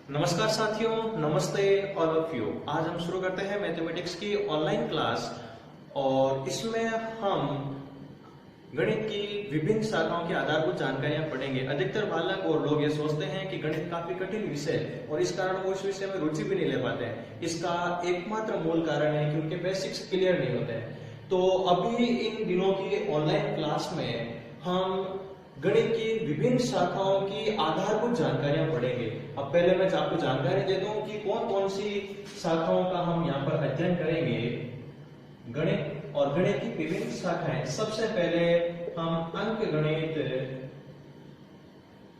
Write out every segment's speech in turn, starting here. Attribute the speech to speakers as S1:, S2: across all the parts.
S1: नमस्कार साथियों, नमस्ते ऑल ऑफ यू। आज हम शुरू करते हैं मैथमेटिक्स की ऑनलाइन क्लास और इसमें हम गणित की विभिन्न शाखाओं की आधारभूत जानकारियां पढ़ेंगे। अधिकतर बालक और लोग ये सोचते हैं कि गणित काफी कठिन विषय है और इस कारण वो इस विषय में रुचि भी नहीं ले पाते हैं। इसका एकमात्र मूल कारण है कि उनके बेसिक्स क्लियर नहीं होते हैं। तो अभी इन दिनों की ऑनलाइन क्लास में हम गणित की विभिन्न शाखाओं की आधारभूत जानकारियां पढ़ेंगे। अब पहले मैं आपको जानकारी दे दूं कि कौन कौन सी शाखाओं का हम यहाँ पर अध्ययन करेंगे। गणित और गणित की विभिन्न शाखाएं। सबसे पहले हम अंक गणित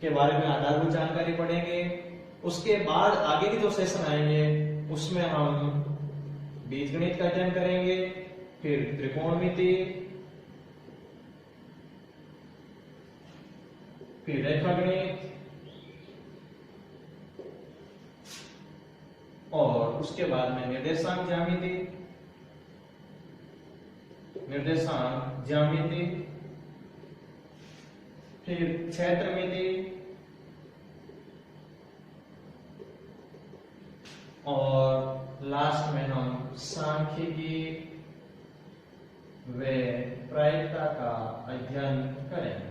S1: के बारे में आधारभूत जानकारी पढ़ेंगे। उसके बाद आगे की जो सेशन आएंगे उसमें हम बीजगणित का अध्ययन करेंगे, फिर त्रिकोणमिति, फिर रेखागणित और उसके बाद में निर्देशांक ज्यामिति, फिर क्षेत्रमिति और लास्ट में हम सांख्यिकी व प्रायिकता का अध्ययन करेंगे।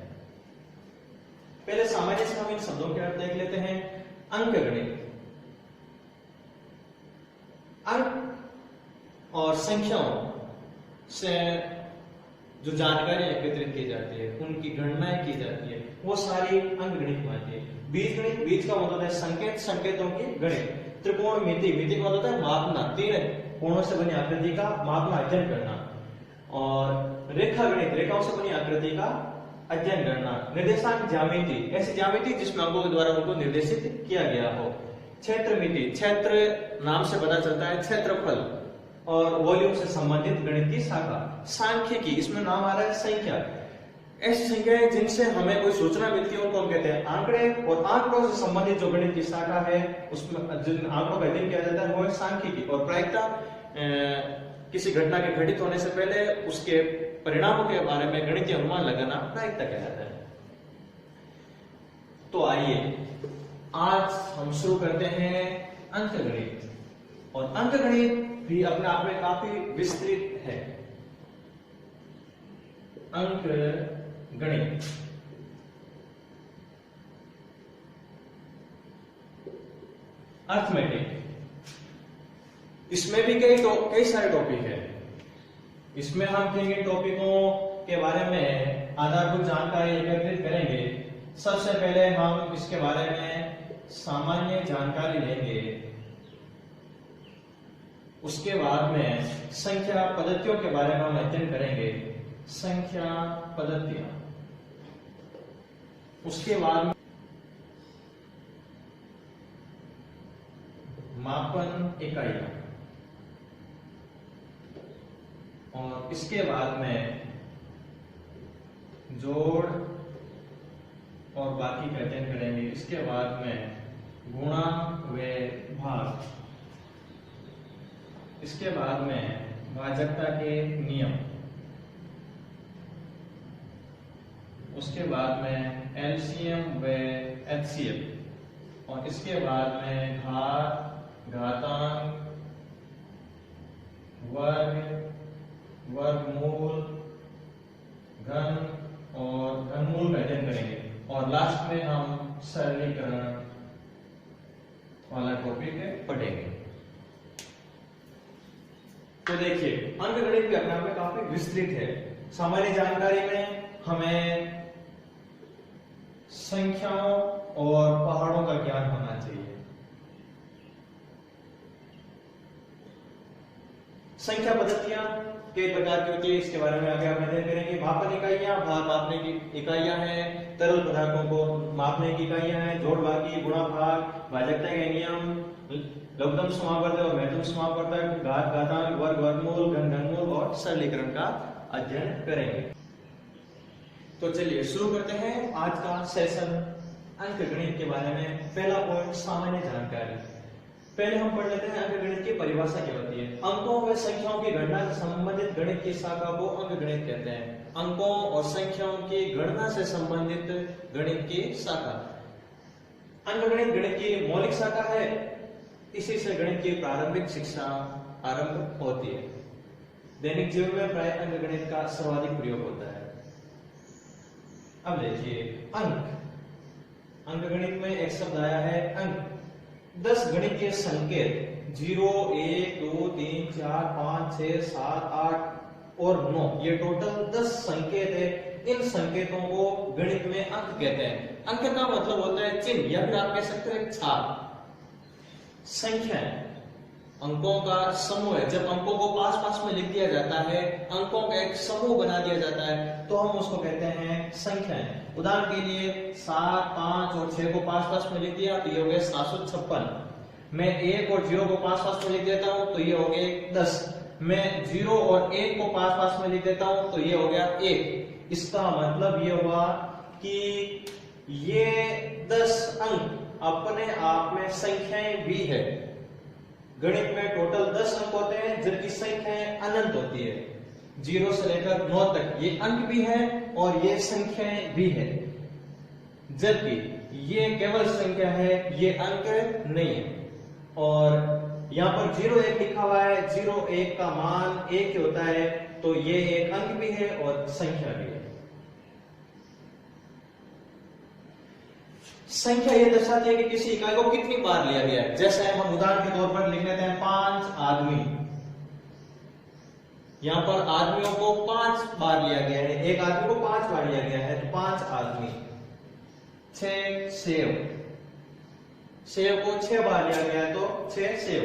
S1: पहले सामान्य से हम इन शब्दों के अर्थ देख लेते हैं। अंकगणित, अंक और संख्याओं से जो जानकारी एकत्रित की जाती है, उनकी गणनाएं की जाती है, वो सारी अंकगणित में आती है। बीजगणित, बीज का मतलब है संकेत, संकेतों की गणित। त्रिकोणमिति, मिति का मतलब है मापना, तीन कोणों से बनी आकृति का मापना, अध्ययन करना। और रेखागणित, रेखाओं से बनी आकृति का अध्ययन करना। निर्देशांक ज्यामिति, ऐसी ज्यामिति जिसमें अंकों के द्वारा उनको निर्देशित किया गया हो। क्षेत्रमिति, क्षेत्र नाम से पता चलता है क्षेत्रफल और वॉल्यूम से संबंधित गणित की शाखा। सांख्यिकी, इसमें नाम आ रहा है संख्या। ऐसी संख्याएं जिनसे हमें कोई सूचना मिलती है उनको हम कहते हैं आंकड़े। और आंकड़ों से संबंधित जो गणित की शाखा है उसमें जिन आंकड़ों का अध्ययन किया जाता है वो है सांख्यिकी। और प्रायिकता, किसी घटना के घटित होने से पहले उसके परिणामों के बारे में गणितीय अनुमान लगाना प्रायिकता कहलाता है। तो आइए आज हम शुरू करते हैं अंकगणित। और अंकगणित भी अपने आप में काफी विस्तृत है। अंकगणित अर्थमेटिक, इसमें भी कई सारे टॉपिक है। इसमें हम किन टॉपिकों के बारे में आधारभूत जानकारी एकत्रित करेंगे। सबसे पहले हम इसके बारे में सामान्य जानकारी लेंगे। उसके बाद में संख्या पद्धतियों के बारे में हम अध्ययन करेंगे, संख्या पद्धतियां। उसके बाद में मापन इकाइयां और इसके बाद में जोड़ और बाकी का अध्ययन करेंगे। इसके बाद में गुणा व भाग, इसके बाद में भाजकता के नियम, उसके बाद में एलसीएम व एचसीएफ और इसके बाद में घात, घातांक, वर्ग, वर्गमूल, घन और घनमूल का अध्ययन करेंगे। और लास्ट में हम सरलीकरण वाला टॉपिक पढ़ेंगे। तो देखिए, अंकगणित भी अपने आप में काफी विस्तृत है। सामान्य जानकारी में हमें संख्याओं और पहाड़ों का ज्ञान होना चाहिए। संख्या पद्धतियां कई प्रकार की होती है, इसके बारे में आगे आप अध्ययन करेंगे। मापन इकाइयां, भार मापने की इकाइयां हैं, तरल पदार्थों को मापने की इकाइयां हैं, जोड़ बाकी, गुणा भाग, भाजकता के नियम, लघुत्तम समापवर्तक और महत्तम समापवर्तक, घात, घातांक, वर्ग, वर्गमूल, घन, घनमूल और सरलीकरण का अध्ययन करेंगे। तो चलिए शुरू करते हैं आज का सेशन, अंकगणित के बारे में पहला पॉइंट सामान्य जानकारी। पहले हम पढ़ लेते हैं अंकगणित की परिभाषा क्या होती है। अंकों व संख्याओं की गणना से संबंधित गणित की शाखा को अंकगणित कहते हैं। अंकों और संख्याओं की गणना से संबंधित गणित की शाखा। अंकगणित गणित की मौलिक शाखा है, इसी से गणित की प्रारंभिक शिक्षा आरंभ होती है। दैनिक जीवन में प्राय अंकगणित का सर्वाधिक प्रयोग होता है। अब देखिए अंक। अंकगणित में एक शब्द आया है अंक। 10 गणितीय संकेत 0, 1, 2, 3, 4, 5, 6, 7, 8 और 9, ये टोटल 10 संकेत है। इन संकेतों को गणित में अंक कहते हैं। अंक का मतलब होता है चिन्ह, या फिर आप कह सकते हैं छाप। संख्या अंकों का समूह है। जब अंकों को पास पास में लिख दिया जाता है, अंकों का एक समूह बना दिया जाता है, तो हम उसको कहते हैं संख्याएं। उदाहरण के लिए 7, 5 और 6 को पास पास में लिख दिया तो ये हो गया 756। मैं 1 और 0 को पास पास में लिख देता हूं तो ये हो गए 10। मैं 0 और 1 को पास पास में लिख देता हूं तो ये हो गया 1। इसका मतलब ये हुआ कि ये 10 अंक अपने आप में संख्याएं भी है। गणित में टोटल 10 अंक होते हैं, जबकि संख्याएं अनंत होती है। 0 से लेकर 9 तक ये अंक भी है और ये संख्याएं भी है, जबकि ये केवल संख्या है, ये अंक नहीं है। और यहाँ पर 0, 1 लिखा हुआ है, 0, 1 का मान 1 होता है, तो ये एक अंक भी है और संख्या भी है। संख्या ये दर्शाती है कि किसी इकाई को कितनी बार लिया गया है। जैसे हम उदाहरण के तौर पर लिख लेते हैं 5 आदमी। यहां पर आदमियों को 5 बार लिया गया है, एक आदमी को 5 बार लिया गया है, तो 5 आदमी। 6 सेव, सेव को 6 बार लिया गया है तो 6 सेव।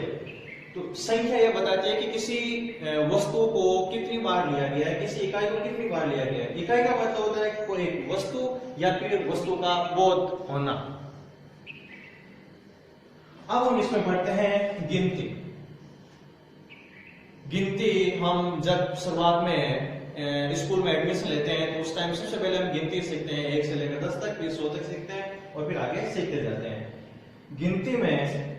S1: तो संख्या यह बताती है कि किसी वस्तु को कितनी बार लिया गया है, किसी इकाई को कितनी बार लिया गया है। इकाई का मतलब होता है कि कोई वस्तु या फिर वस्तु का बोध होना। अब हम इसमें पढ़ते हैं गिनती। गिनती हम जब शुरुआत में स्कूल में एडमिशन लेते हैं तो उस टाइम सबसे पहले हम गिनती सीखते हैं, 1 से लेकर 10 तक, फिर 100 तक सीखते हैं और फिर आगे सीखते जाते हैं। गिनती में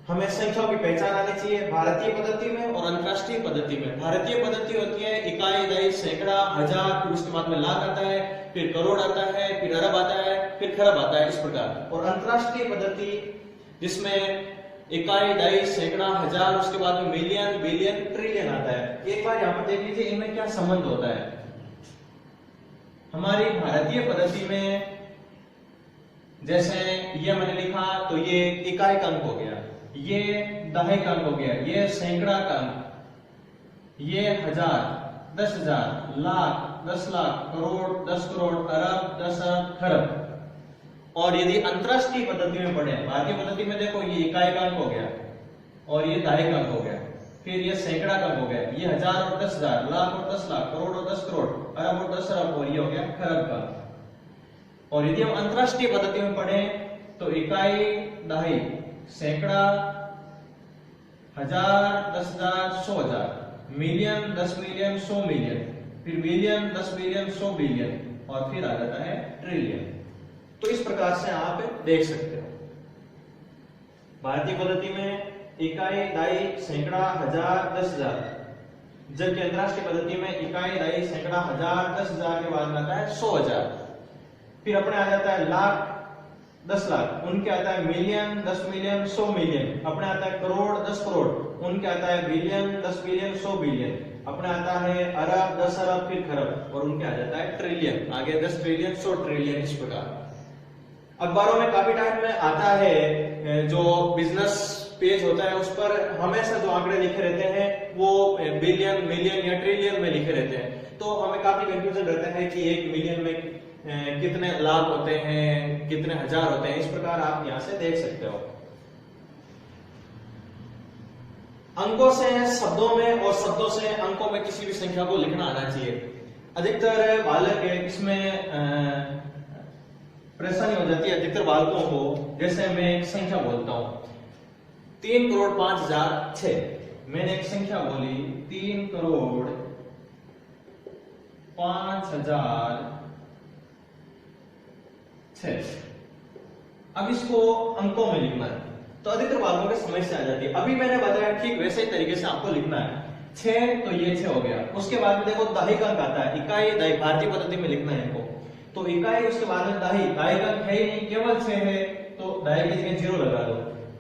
S1: हमें संख्याओं की पहचान आनी चाहिए, भारतीय पद्धति में और अंतरराष्ट्रीय पद्धति में। भारतीय पद्धति होती है इकाई, दहाई, सैकड़ा, हजार, फिर उसके बाद में लाख आता है, फिर करोड़ आता है, फिर अरब आता है, फिर खरब आता है, इस प्रकार। और अंतरराष्ट्रीय पद्धति जिसमें इकाई, दहाई, सैकड़ा, हजार, उसके बाद में मिलियन, बिलियन, ट्रिलियन आता है। एक बार यहाँ पर देख लीजिए इनमें क्या संबंध होता है। हमारी भारतीय पद्धति में जैसे ये मैंने लिखा तो ये इकाई का अंक हो गया, ये दहाई का अंक हो गया, ये सैकड़ा का अंक, ये हजार, 10,000, लाख, 10 लाख, करोड़, 10 करोड़, अरब, 10 अरब, खरब। और यदि अंतरराष्ट्रीय पद्धति में पढ़े, भारतीय पद्धति में देखो ये इकाई का अंक हो गया और ये दहाई का अंक हो गया, फिर ये सैकड़ा का अंक हो गया, ये हजार और 10,000, लाख और 10 लाख, करोड़ और 10 करोड़, अरब और 10 अरब, और ये हो गया खरब का। और यदि हम अंतरराष्ट्रीय पद्धति में पढ़ें तो इकाई, दहाई, सैकड़ा, हजार, 10,000, 100,000, मिलियन, 10 मिलियन, 100 मिलियन, फिर बिलियन, 10 बिलियन, 100 बिलियन, और फिर आ जाता है ट्रिलियन। तो इस प्रकार से आप देख सकते हो भारतीय पद्धति में इकाई, दहाई, सैकड़ा, हजार, 10,000, जबकि अंतरराष्ट्रीय पद्धति में इकाई, दहाई, सैकड़ा, हजार, 10,000 के बाद आता है 100,000, फिर अपने आ जाता है लाख, 10 लाख, उनके आता है मिलियन, 10 मिलियन, 100 मिलियन, अपने आता है करोड़, 10 करोड़, उनके आता है बिलियन, 10 बिलियन, 100 बिलियन, अपने आता है अरब, 10 अरब, फिर खरब, और उनके आ जाता है ट्रिलियन, आगे 10 ट्रिलियन, 100 ट्रिलियन, इस प्रकार। अखबारों में काफी टाइम में आता है, जो बिजनेस पेज होता है उस पर हमेशा जो आंकड़े लिखे रहते हैं वो बिलियन, मिलियन या ट्रिलियन में लिखे रहते हैं। तो हमें काफी कंफ्यूजन रहता है कि 1 मिलियन में कितने लाख होते हैं, कितने हजार होते हैं। इस प्रकार आप यहां से देख सकते हो। अंकों से शब्दों में और शब्दों से अंकों में किसी भी संख्या को लिखना आना चाहिए। अधिकतर बालक इसमें परेशानी हो जाती है अधिकतर बालकों को। जैसे मैं एक संख्या बोलता हूं 3,05,006, मैंने एक संख्या बोली 3,05,006, अब इसको अंकों में लिखना है तो अधिकतर बालों में समस्या आ जाती है। अभी मैंने बताया ठीक वैसे ही तरीके से आपको लिखना है। 6 तो ये 6 हो गया। उसके बाद में देखो दहाई का अंक आता है, इकाई दहाई भारतीय पद्धति में लिखना है इनको। तो इकाई उसके बाद में दहाई, दहाई का अंक है ही नहीं, केवल 6 है तो दहाई की जगह 0 लगा दो।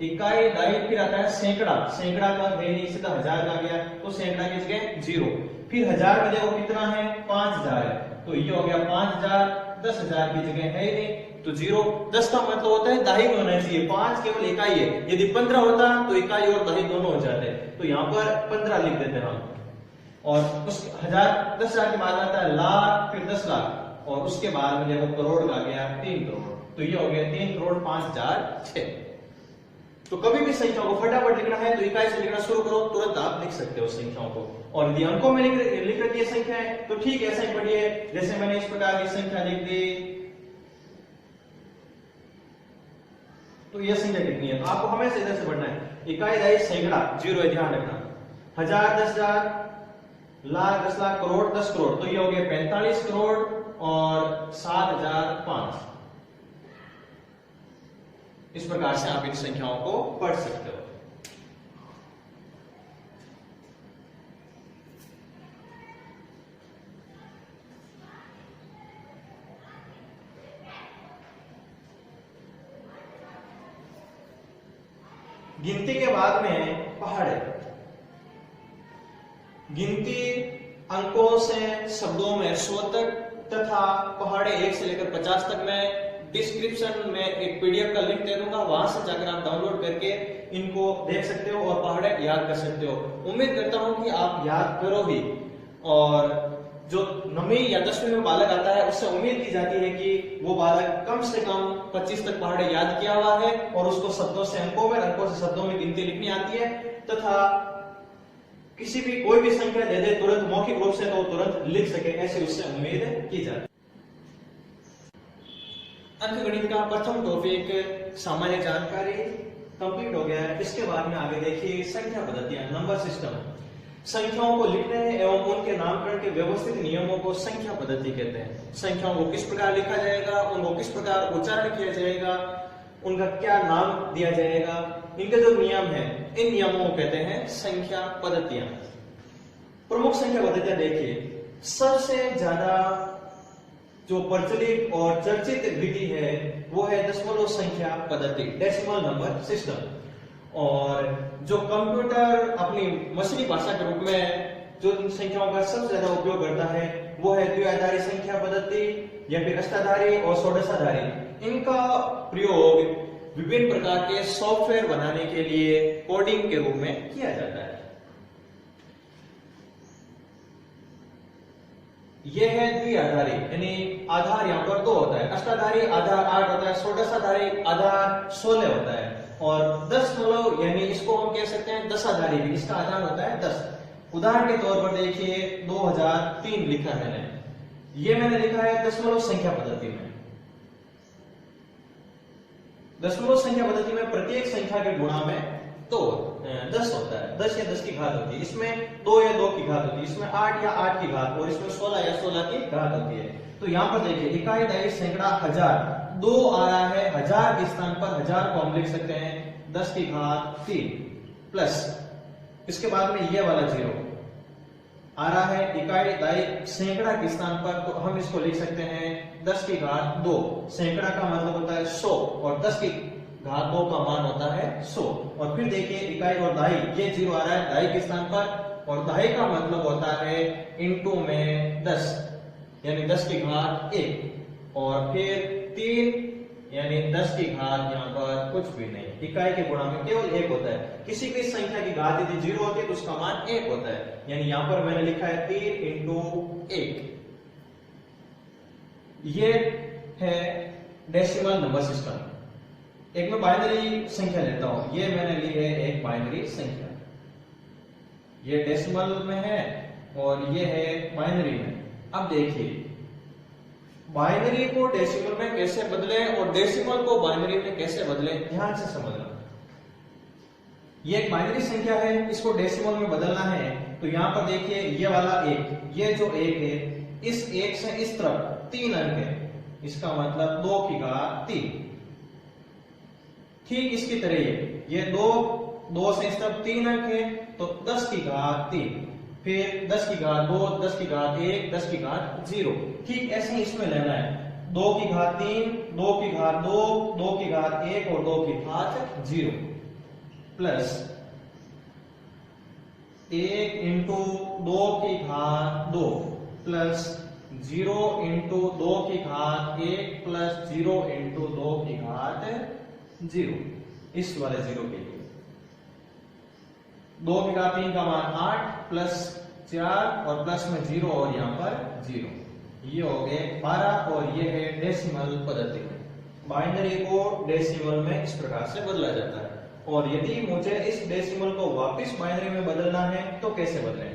S1: इकाई दहाई, फिर आता है सैकड़ा, सैकड़ा का अंक है नहीं सीधा 1000 का गया तो सैकड़ा की जगह 0। फिर 1000 में देखो कितना है 5000 है तो ये हो गया 5000। 10000 की जगह है ही नहीं तो 0। 10 का मतलब होता है दहाई में होना चाहिए, 5 केवल इकाई है। यदि 15 होता तो इकाई और दहाई दोनों हो जाते, तो यहाँ पर 15 लिख देते हम। और उस 10,000 के बाद आता है लाख, फिर 10 लाख और उसके बाद में देखो करोड़ का गया 3 करोड़ तो ये हो गया 3 करोड़ 5,006। तो कभी भी संख्या को फटाफट लिखना है तो इकाई से लिखना शुरू करो, तुरंत आप लिख सकते हो संख्याओं को। और यदि अंकों में लिख रखी है संख्या है तो ठीक ऐसा ही पढ़िए। जैसे मैंने इस प्रकार की संख्या लिख दी तो यह संख्या कितनी है, तो आपको हमेशा इधर से पढ़ना है। इकाई दहाई सैकड़ा 0 है, ध्यान रखना। 1000 10,000, लाख 10 लाख, करोड़ 10 करोड़ तो ये हो गया 45 करोड़ और 7,005। इस प्रकार से आप इन संख्याओं को पढ़ सकते हो। गिनती के बाद में पहाड़े। गिनती अंकों से शब्दों में 100 तक तथा पहाड़े 1 से लेकर 50 तक में डिस्क्रिप्शन में एक पीडीएफ का लिंक दे दूंगा, वहां से जाकर आप डाउनलोड करके इनको देख सकते हो और पहाड़े याद कर सकते हो। उम्मीद करता हूं कि आप याद करो ही। और जो 9वीं या 10वीं में बालक आता है उससे उम्मीद की जाती है कि वो बालक कम से कम 25 तक पहाड़े याद किया हुआ है और उसको शब्दों से अंकों में, अंकों से शब्दों में गिनती लिखनी आती है तथा किसी भी कोई भी संख्या दे दे तुरंत मौखिक रूप से तो तुरंत लिख सके, ऐसी उससे उम्मीद की जाती है। अंकगणित का प्रथम टॉपिक सामान्य जानकारी कंप्लीट हो गया है। इसके बाद में आगे देखिए संख्या पद्धतियां, नंबर सिस्टम। संख्याओं को लिखने एवं उनके नामकरण के व्यवस्थित नियमों को संख्या पद्धति कहते हैं। संख्याओं को किस प्रकार लिखा जाएगा, उनको किस प्रकार उच्चारण किया जाएगा, उनका क्या नाम दिया जाएगा, इनके जो नियम है इन नियमों को कहते हैं संख्या पद्धतियां। प्रमुख संख्या पद्धतियां देखिए, सबसे ज्यादा जो प्रचलित और चर्चित विधि है वो है दशमलव संख्या पद्धति, डेसिमल नंबर सिस्टम। और जो कंप्यूटर अपनी मशीनी भाषा के रूप में जो इन संख्याओं का सबसे ज्यादा उपयोग करता है वो है द्विआधारी संख्या पद्धति या फिर अष्टाधारी और षोडशाधारी। इनका प्रयोग विभिन्न प्रकार के सॉफ्टवेयर बनाने के लिए कोडिंग के रूप में किया जाता है। यह है द्विआधारी, यानी आधार यहाँ पर 2 होता है, अष्टाधारी आधार 8 होता है, षोडशाधारी आधार 16 होता है और दशमलव यानी इसको हम कह सकते हैं दशाधारी भी, इसका आधार होता है 10। उदाहरण के तौर पर देखिए 2003 लिखा है मैंने, ये मैंने लिखा है दशमलव संख्या पद्धति में। दशमलव संख्या पद्धति में प्रत्येक संख्या के गुणा में 10 होता है, 10 या 10 की घात होती है, इसमें 2 या 2 की घात होती है, इसमें 8 या 8 की घात और इसमें 16 या 16 की घात होती है। तो यहाँ पर देखिए इकाई दहाई सैकड़ा हजार, 2 आ रहा है, 1000 के स्थान पर 1000 को हम लिख सकते हैं 10 की घात 3 प्लस इसके बाद में ये वाला 0 आ रहा है। इकाई दहाई सैकड़ा के स्थान पर तो हम इसको लिख सकते हैं 10 की घात 2। सैकड़ा का मतलब होता है 100 और 10 की घात 2 का मान होता है 100। और फिर देखिए इकाई और दहाई, ये 0 आ रहा है दहाई के स्थान पर और दहाई का मतलब होता है इनटू में 10 यानी 10 की घात 1 और फिर 3 यानी 10 की घात यहाँ पर कुछ भी नहीं, इकाई के गुणा में केवल 1 होता है। किसी भी संख्या की घात यदि 0 होती है तो उसका मान 1 होता है, यानी यहाँ पर मैंने लिखा है 3 इंटू 1। ये है डेसिमल नंबर सिस्टम। एक मैं बाइनरी संख्या लेता हूं, ये मैंने ली है एक बाइनरी संख्या, ये डेसिमल में है और ये है बाइनरी में। अब देखिए बाइनरी को डेसिमल में कैसे बदले और डेसिमल को बाइनरी में कैसे बदले, ध्यान से समझना। ये एक बाइनरी संख्या है, इसको डेसिमल में बदलना है तो यहां पर देखिए ये वाला 1, ये जो 1 है इस 1 से इस तरफ 3 अंक है, इसका मतलब 2 की घात 3 ठीक इसकी तरह ये दो, दो से तब 3 अंक है तो 10 की घात 3, फिर 10 की घात 2, 10 की घात 1, 10 की घात 0। ठीक ऐसे ही इसमें लेना है, 2 की घात 3, 2 की घात 2, 2 की घात 1 और 2 की घात 0 प्लस 1 इंटू 2 की घात 2 प्लस 0 इंटू 2 की घात 1 प्लस 0 इंटू 2 की घात 0। इस वाले 0 के लिए 2 की घात 3 का मान 8 प्लस 4 और प्लस में 0 और यहां पर 0, ये हो गए 12 और ये है डेसिमल पद्धति में। बाइनरी को डेसिमल में इस प्रकार से बदला जाता है। और यदि मुझे इस डेसिमल को वापस बाइनरी में बदलना है तो कैसे बदलें?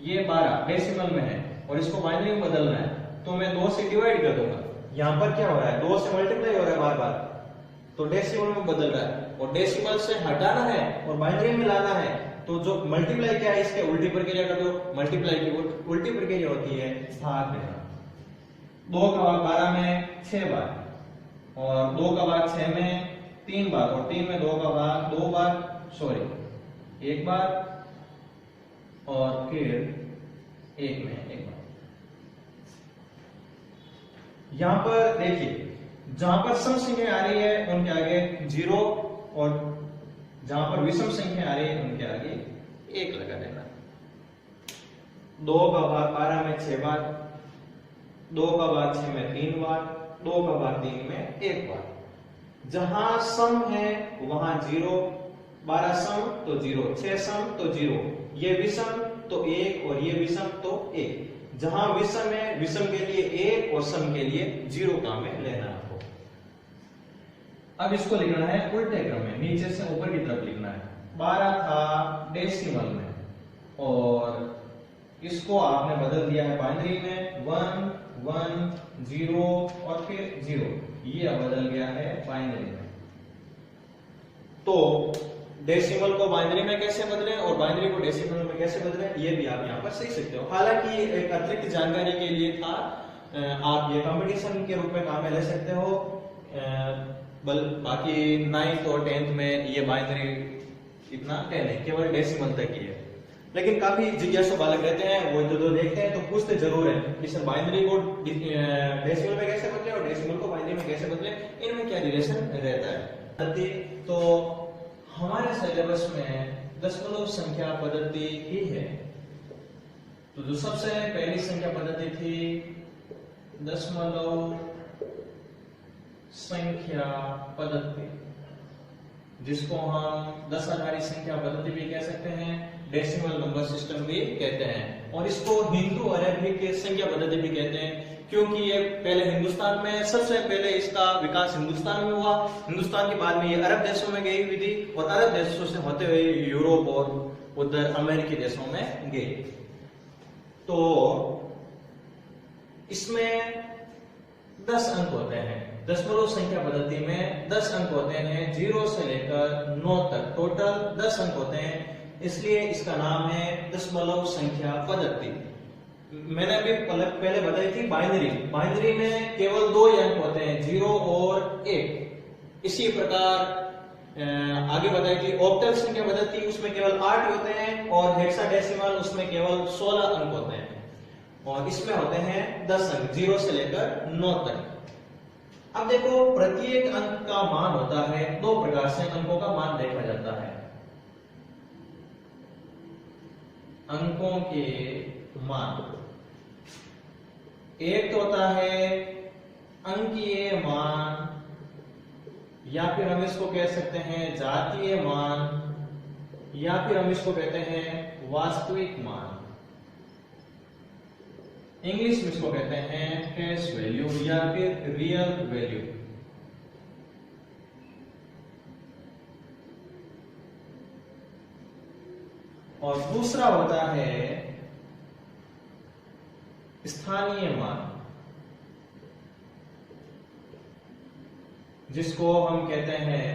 S1: ये 12 डेसिमल में है और इसको बाइनरी में बदलना है तो मैं 2 से डिवाइड कर दूंगा। यहां पर क्या हो रहा है, 2 से मल्टीप्लाई हो रहा है बार बार, तो डेसिमल में बदल रहा है और डेसिमल से हटाना है और बाइनरी में लाना है तो जो मल्टीप्लाई क्या है, इसके उल्टी प्रक्रिया कर दो। मल्टीप्लाई की उल्टी प्रक्रिया होती है भाग देना। 2 का भाग 12 में 6 बार और 2 का भाग 6 में 3 बार और 3 में 2 का भाग 2 बार, सॉरी 1 बार और फिर 1 में 1 बार। यहां पर देखिए, जहां पर सम संख्या आ रही है उनके आगे 0 और जहां पर विषम संख्या आ रही है उनके आगे 1 लगा देना। 2 का भाग 12 में 6 बार, 2 का भाग 6 में 3 बार, 2 का भाग 3 में 1 बार। जहां सम है वहां 0, 12 सम तो 0, 6 सम तो 0, ये विषम तो 1 और ये विषम तो 1। जहां विषम है विषम के लिए 1 और सम के लिए 0 का में लेना आपको। अब इसको लिखना है उल्टे क्रम में, नीचे से ऊपर की तरफ लिखना है। 12 था डेसिमल में और इसको आपने बदल दिया है बाइनरी में, 1 1 0 और फिर 0, ये बदल गया है बाइनरी में। तो डेसिमल को बाइनरी में कैसे बदलें और बाइनरी को डेसिमल में कैसे बदलें, ये भी आप यहाँ पर सीख सकते हो। हालांकि एक अतिरिक्त जानकारी के लिए था, आप ये कंपटीशन के रूप में काम में ले सकते हो। बाकी 9th और 10th में ये बाइनरी इतना 10 है, केवल डेसिमल तक ही है। लेकिन काफी जिज्ञासु बालक रहते हैं, वो जो देखते हैं तो पूछते जरूर है कि सर बाइनरी को डेसिमल में कैसे बदले और डेसिमल को बाइनरी में कैसे बदले, इनमें क्या रिलेशन रहता है। तो हमारे सिलेबस में दशमलव संख्या पद्धति ही है। तो जो सबसे पहली संख्या पद्धति थी दशमलव संख्या पद्धति, जिसको हम 10 आधारी संख्या पद्धति भी कह सकते हैं, डेसिमल नंबर सिस्टम भी कहते हैं और इसको हिंदू अरेबिक संख्या पद्धति भी कहते हैं, क्योंकि ये पहले हिंदुस्तान में, सबसे पहले इसका विकास हिंदुस्तान में हुआ। हिंदुस्तान के बाद में ये अरब देशों में गई हुई थी और अरब देशों से होते हुए यूरोप और उधर अमेरिकी देशों में गई। तो इसमें 10 अंक होते हैं। दशमलव संख्या पद्धति में 10 अंक होते हैं, 0 से लेकर 9 तक टोटल 10 अंक होते हैं, इसलिए इसका नाम है दशमलव संख्या पद्धति। मैंने अभी पहले बताई थी बाइनरी, बाइनरी में केवल 2 अंक होते हैं, 0 और 1। इसी प्रकार आगे बताई थी ऑक्टल संख्या पद्धति, उसमें केवल 8 होते हैं और हेक्साडेसिमल उसमें केवल 16 अंक होते हैं और इसमें होते हैं 10 अंक 0 से लेकर 9 तक। अब देखो, प्रत्येक अंक का मान होता है, 2 प्रकार से अंकों का मान देखा जाता है। अंकों के मान, एक तो होता है अंकीय मान या फिर हम इसको कह सकते हैं जातीय मान या फिर हम इसको कहते हैं वास्तविक मान। इंग्लिश में इसको कहते हैं फेस वैल्यू या फिर रियल वैल्यू। और दूसरा होता है स्थानीय मान, जिसको हम कहते हैं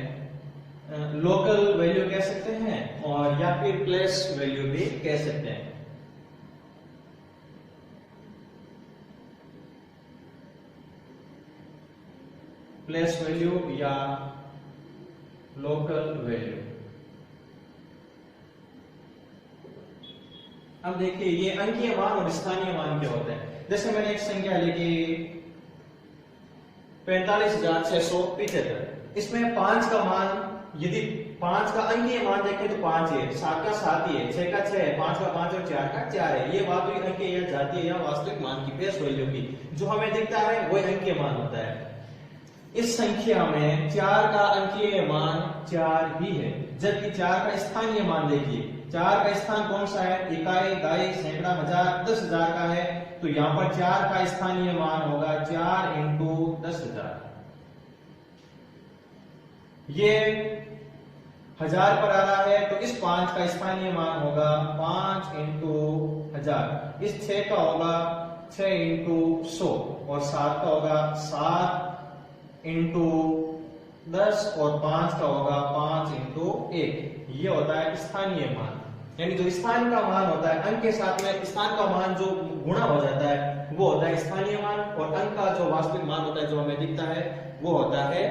S1: लोकल वैल्यू कह सकते हैं और या फिर प्लेस वैल्यू भी कह सकते हैं। प्लेस वैल्यू या लोकल वैल्यू। अब देखिए ये अंकीय मान और स्थानीय मान क्या होता है। जैसे मैंने एक संख्या लिखी 45,675, इसमें 5 का मान, यदि 5 का अंकीय मान देखें तो 5 है, 7 का 7 ही है, 6 का 6 है, 5 का 5 और 4 का 4 है। ये वास्तविक अंकीय या जातीय या वास्तविक मान की बेस वैल्यू की जो हमें दिखता है वही अंकीय मान होता है। इस संख्या में 4 का अंकीय मान 4 ही है, जबकि 4 का स्थानीय मान देखिए, 4 का स्थान कौन सा है, इकाई, दाई, सैकड़ा, हजार, 10,000 का है, तो यहां पर 4 का स्थानीय मान होगा 4 × 10,000। ये 1000 पर आ रहा है, तो इस 5 का स्थानीय मान होगा 5 × 1000। इस 6 का होगा 6 × 100 और 7 का होगा 7 × 10 और 5 का होगा 5 × 1। ये होता है स्थानीय मान। यानी जो स्थान का मान होता है, अंक के साथ में स्थान का मान जो गुणा हो जाता है वो होता है स्थानीय मान, और अंक का जो वास्तविक मान होता है जो हमें दिखता है वो होता है